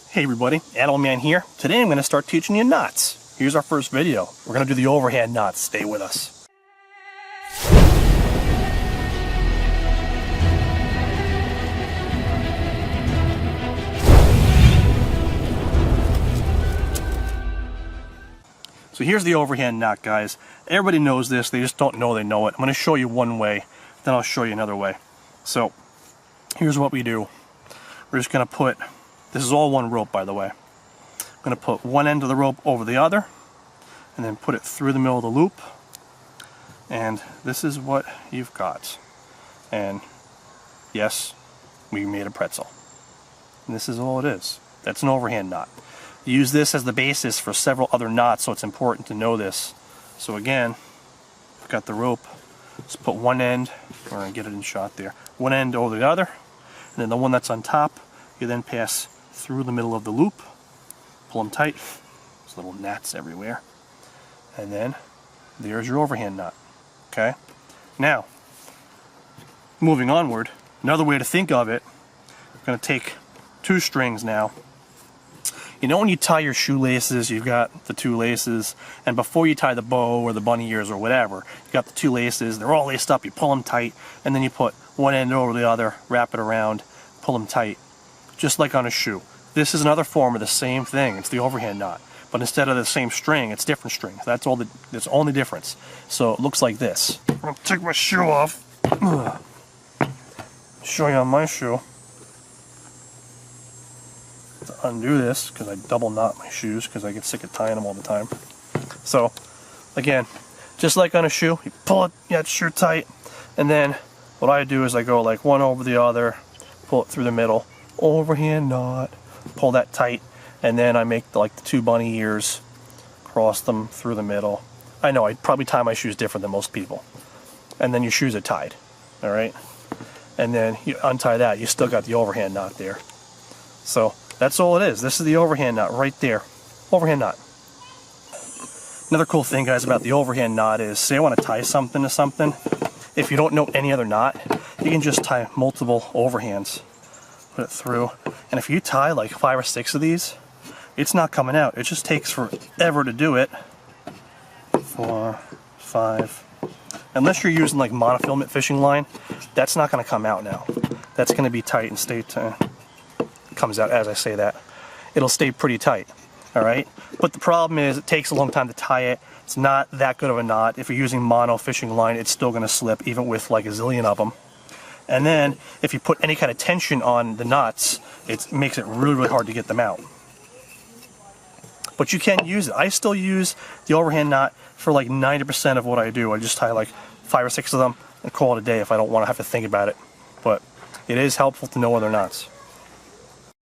Hey everybody, Animal Man here. Today I'm going to start teaching you knots. Here's our first video. We're going to do the overhand knots. Stay with us. So here's the overhand knot, guys. Everybody knows this, they just don't know they know it. I'm going to show you one way, then I'll show you another way. So here's what we do. We're just going to put, this is all one rope by the way. I'm going to put one end of the rope over the other and then put it through the middle of the loop, and this is what you've got. And yes, we made a pretzel. And this is all it is. That's an overhand knot. You use this as the basis for several other knots, so it's important to know this. So again, I've got the rope. Let's put one end, we're going to get it in shot there, one end over the other, and then the one that's on top, you then pass through the middle of the loop, pull them tight, there's little gnats everywhere, and then there's your overhand knot. Okay? Now, moving onward, another way to think of it, I'm going to take two strings now. You know when you tie your shoelaces, you've got the two laces, and before you tie the bow or the bunny ears or whatever, you got the two laces, they're all laced up, you pull them tight, and then you put one end over the other, wrap it around, pull them tight, just like on a shoe. This is another form of the same thing, it's the overhand knot, but instead of the same string, it's different strings. That's the only difference. So it looks like this. I'm going to take my shoe off, show you on my shoe. To undo this, because I double knot my shoes because I get sick of tying them all the time. So again, just like on a shoe, you pull it, you got shoe tight, and then what I do is I go like one over the other, pull it through the middle, overhand knot, pull that tight, and then I make the two bunny ears, cross them through the middle. I know I probably tie my shoes different than most people, and then your shoes are tied, all right, and then you untie that, you still got the overhand knot there. So that's all it is. This is the overhand knot right there. Overhand knot. Another cool thing, guys, about the overhand knot is, say I want to tie something to something, if you don't know any other knot, you can just tie multiple overhands. Put it through. And if you tie like 5 or 6 of these, it's not coming out. It just takes forever to do it. 4, 5. Unless you're using like monofilament fishing line, that's not going to come out now. That's going to be tight and stay tight. Comes out as I say that. It'll stay pretty tight, alright? But the problem is it takes a long time to tie it. It's not that good of a knot. If you're using mono fishing line, it's still going to slip even with like a zillion of them. And then if you put any kind of tension on the knots, it makes it really, really hard to get them out. But you can use it. I still use the overhand knot for like 90% of what I do. I just tie like 5 or 6 of them and call it a day if I don't want to have to think about it. But it is helpful to know other knots.